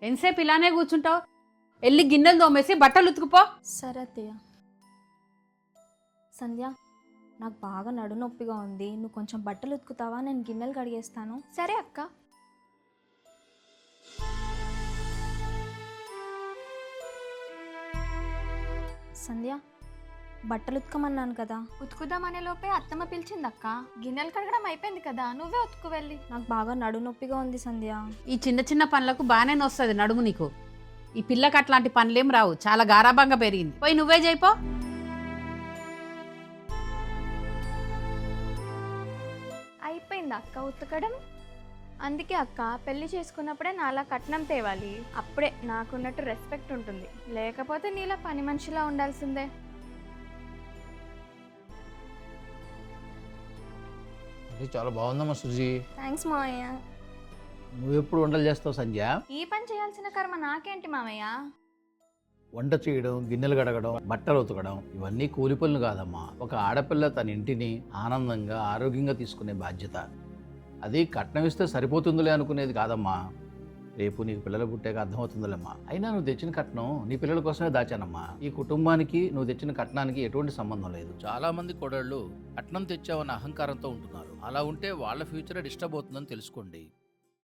ఎంతసేపు ఇలానే కూర్చుంటావు? వెళ్ళి గిన్నెలు తోమేసి బట్టలు ఉతుకుపో. సరే అత్తయ్య. సంధ్య, నాకు బాగా నడునొప్పిగా ఉంది, నువ్వు కొంచెం బట్టలు ఉతుకుతావా? నేను గిన్నెలు కడిగేస్తాను. సరే అక్క. సంధ్య, బట్టలు ఉతకమన్నాను కదా. ఉతుకుదామనే లోపే అత్తమ్మ పిలిచిందక్క. గిన్నెలు కడగడం అయిపోయింది కదా, నువ్వే ఉతుకు వెళ్ళి. నాకు బాగా నడునొప్పిగా ఉంది సంధ్య. ఈ చిన్న చిన్న పనులకు బాగానే నొస్తుంది నడుము నీకు. ఈ పిల్లకి అట్లాంటి పనులేం రావు, చాలా గారాబంగా పెరిగింది. పోయి నువ్వే చేయిపో. అయిపోయింది అక్క ఉతకడం. అందుకే అక్క, పెళ్లి చేసుకున్నప్పుడే నాలా కట్నం తేవాలి. అప్పుడే నాకున్నట్టు రెస్పెక్ట్ ఉంటుంది, లేకపోతే నీలా పని మనిషిలా ఉండాల్సిందే. చాలా బాగుందమ్మా సుజీ. థ్యాంక్స్ మావయ్య. నువ్వెప్పుడు వంటలు చేస్తావు సంధ్య? ఈ పని చేయాల్సిన కర్మ నాకేంటి మామయ్య? వంట చేయడం, గిన్నెలు కడగడం, బట్టలు ఉతకడం ఇవన్నీ కూలి పనులు కాదమ్మా. ఒక ఆడపిల్ల తన ఇంటిని ఆనందంగా ఆరోగ్యంగా తీసుకునే బాధ్యత. అది కట్నం ఇస్తే సరిపోతుందిలే అనుకునేది కాదమ్మా. రేపు నీకు పిల్లలు పుట్టాక అర్థమవుతుందిలేమ్మా. అయినా నువ్వు తెచ్చిన కట్నం నీ పిల్లల కోసమే దాచానమ్మా. ఈ కుటుంబానికి నువ్వు తెచ్చిన కట్నానికి ఎటువంటి సంబంధం లేదు. చాలా మంది కోడళ్ళు కట్నం తెచ్చావన్న అహంకారంతో ఉంటున్నారు. అలా ఉంటే వాళ్ళ ఫ్యూచర్ డిస్టర్బ్ అవుతుందని తెలుసుకోండి.